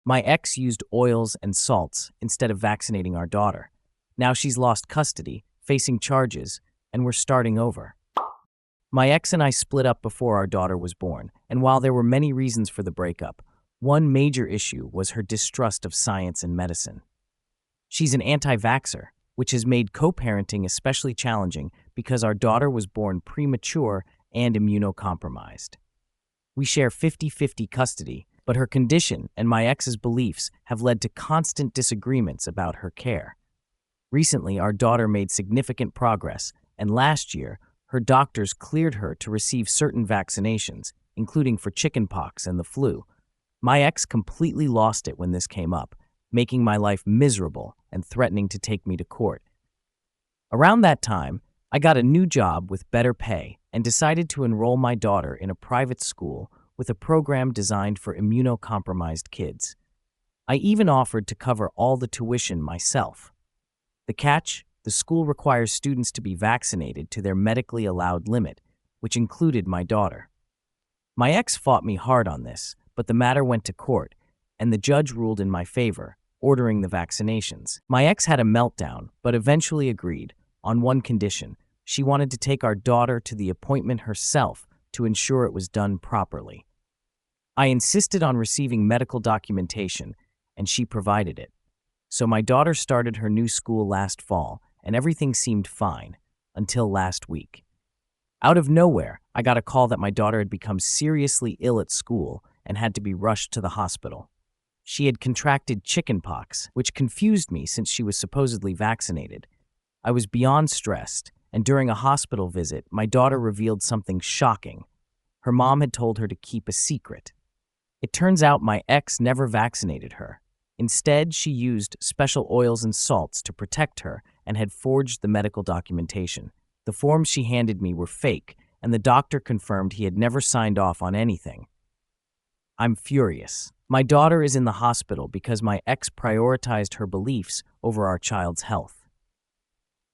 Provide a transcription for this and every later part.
My ex used oils and salts instead of vaccinating our daughter. Now she's lost custody, facing charges, and we're starting over. My ex and I split up before our daughter was born, and while there were many reasons for the breakup, one major issue was her distrust of science and medicine. She's an anti-vaxxer, which has made co-parenting especially challenging because our daughter was born premature and immunocompromised. We share 50-50 custody, but her condition and my ex's beliefs have led to constant disagreements about her care. Recently, our daughter made significant progress, and last year, her doctors cleared her to receive certain vaccinations, including for chickenpox and the flu. My ex completely lost it when this came up, making my life miserable and threatening to take me to court. Around that time, I got a new job with better pay and decided to enroll my daughter in a private school with a program designed for immunocompromised kids. I even offered to cover all the tuition myself. The catch? The school requires students to be vaccinated to their medically allowed limit, which included my daughter. My ex fought me hard on this, but the matter went to court, and the judge ruled in my favor, ordering the vaccinations. My ex had a meltdown, but eventually agreed, on one condition. She wanted to take our daughter to the appointment herself to ensure it was done properly. I insisted on receiving medical documentation, and she provided it. So my daughter started her new school last fall, and everything seemed fine, until last week. Out of nowhere, I got a call that my daughter had become seriously ill at school and had to be rushed to the hospital. She had contracted chickenpox, which confused me since she was supposedly vaccinated. I was beyond stressed, and during a hospital visit, my daughter revealed something shocking. Her mom had told her to keep a secret. It turns out my ex never vaccinated her. Instead, she used special oils and salts to protect her and had forged the medical documentation. The forms she handed me were fake, and the doctor confirmed he had never signed off on anything. I'm furious. My daughter is in the hospital because my ex prioritized her beliefs over our child's health.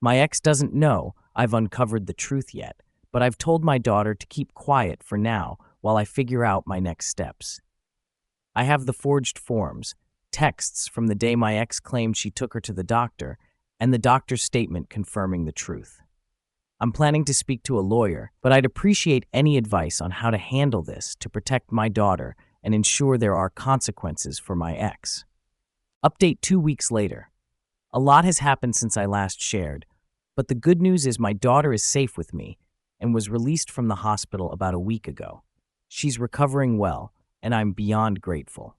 My ex doesn't know I've uncovered the truth yet, but I've told my daughter to keep quiet for now while I figure out my next steps. I have the forged forms, texts from the day my ex claimed she took her to the doctor, and the doctor's statement confirming the truth. I'm planning to speak to a lawyer, but I'd appreciate any advice on how to handle this to protect my daughter and ensure there are consequences for my ex. Update 2 weeks later. A lot has happened since I last shared, but the good news is my daughter is safe with me and was released from the hospital about a week ago. She's recovering well, and I'm beyond grateful.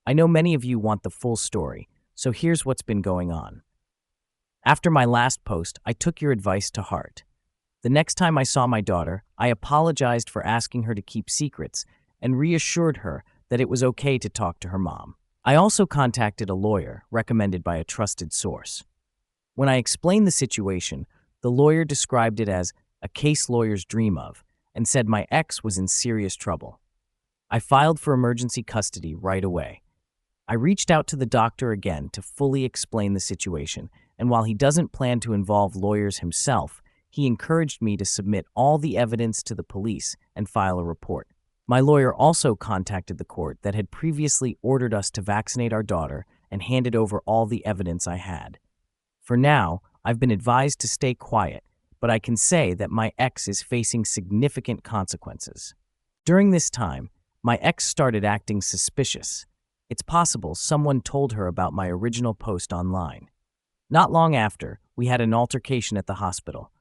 I know many of you want the full story, so here's what's been going on. After my last post, I took your advice to heart. The next time I saw my daughter, I apologized for asking her to keep secrets and reassured her that it was okay to talk to her mom. I also contacted a lawyer recommended by a trusted source. When I explained the situation, the lawyer described it as a case lawyers dream of and said my ex was in serious trouble. I filed for emergency custody right away. I reached out to the doctor again to fully explain the situation, and while he doesn't plan to involve lawyers himself, he encouraged me to submit all the evidence to the police and file a report. My lawyer also contacted the court that had previously ordered us to vaccinate our daughter and handed over all the evidence I had. For now, I've been advised to stay quiet, but I can say that my ex is facing significant consequences. During this time, my ex started acting suspicious. It's possible someone told her about my original post online. Not long after, we had an altercation at the hospital.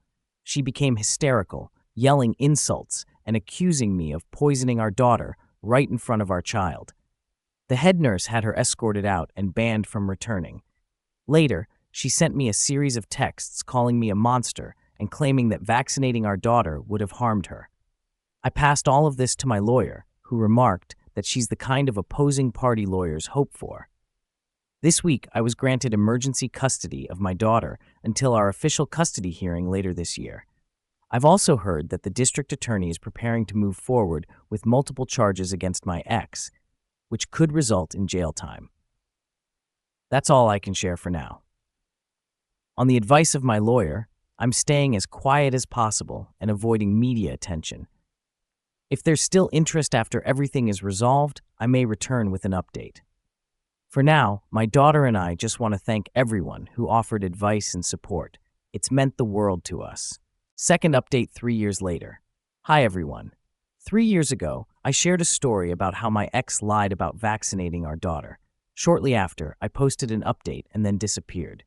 She became hysterical, yelling insults and accusing me of poisoning our daughter right in front of our child. The head nurse had her escorted out and banned from returning. Later, she sent me a series of texts calling me a monster and claiming that vaccinating our daughter would have harmed her. I passed all of this to my lawyer, who remarked that she's the kind of opposing party lawyers hope for. This week, I was granted emergency custody of my daughter until our official custody hearing later this year. I've also heard that the district attorney is preparing to move forward with multiple charges against my ex, which could result in jail time. That's all I can share for now. On the advice of my lawyer, I'm staying as quiet as possible and avoiding media attention. If there's still interest after everything is resolved, I may return with an update. For now, my daughter and I just want to thank everyone who offered advice and support. It's meant the world to us. Second update 3 years later. Hi everyone. 3 years ago, I shared a story about how my ex lied about vaccinating our daughter. Shortly after, I posted an update and then disappeared.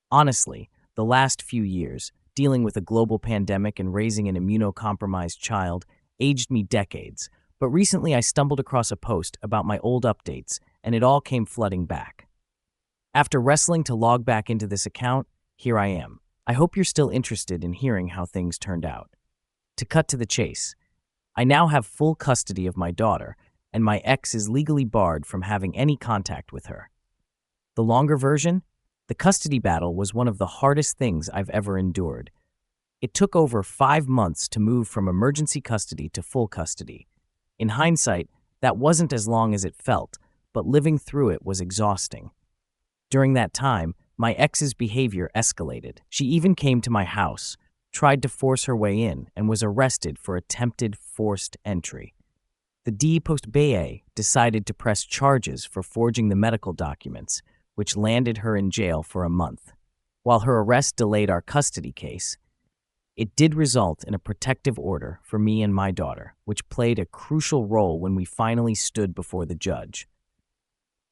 Honestly, the last few years, dealing with a global pandemic and raising an immunocompromised child, aged me decades. But recently I stumbled across a post about my old updates, and it all came flooding back. After wrestling to log back into this account, here I am. I hope you're still interested in hearing how things turned out. To cut to the chase, I now have full custody of my daughter, and my ex is legally barred from having any contact with her. The longer version? The custody battle was one of the hardest things I've ever endured. It took over 5 months to move from emergency custody to full custody. In hindsight, that wasn't as long as it felt, but living through it was exhausting. During that time, my ex's behavior escalated. She even came to my house, tried to force her way in, and was arrested for attempted forced entry. The D Post BA decided to press charges for forging the medical documents, which landed her in jail for a month. While her arrest delayed our custody case, it did result in a protective order for me and my daughter, which played a crucial role when we finally stood before the judge.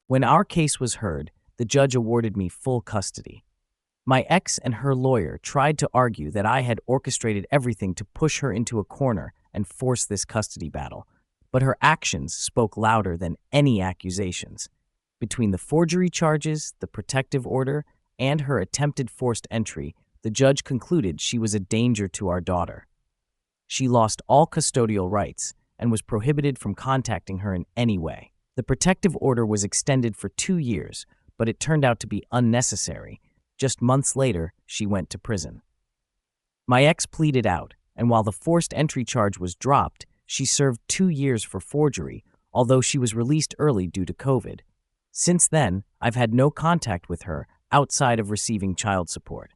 When our case was heard, the judge awarded me full custody. My ex and her lawyer tried to argue that I had orchestrated everything to push her into a corner and force this custody battle, but her actions spoke louder than any accusations. Between the forgery charges, the protective order, and her attempted forced entry, the judge concluded she was a danger to our daughter. She lost all custodial rights and was prohibited from contacting her in any way. The protective order was extended for 2 years, but it turned out to be unnecessary. Just months later, she went to prison. My ex pleaded out, and while the forced entry charge was dropped, she served 2 years for forgery, although she was released early due to COVID. Since then, I've had no contact with her outside of receiving child support.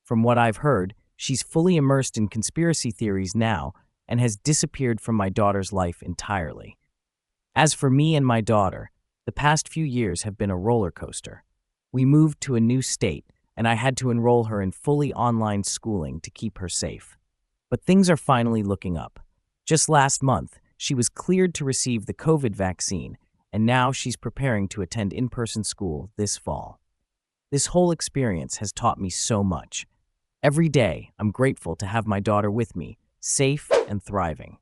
From what I've heard, she's fully immersed in conspiracy theories now and has disappeared from my daughter's life entirely. As for me and my daughter, the past few years have been a roller coaster. We moved to a new state, and I had to enroll her in fully online schooling to keep her safe. But things are finally looking up. Just last month, she was cleared to receive the COVID vaccine, and now she's preparing to attend in-person school this fall. This whole experience has taught me so much. Every day, I'm grateful to have my daughter with me, safe and thriving.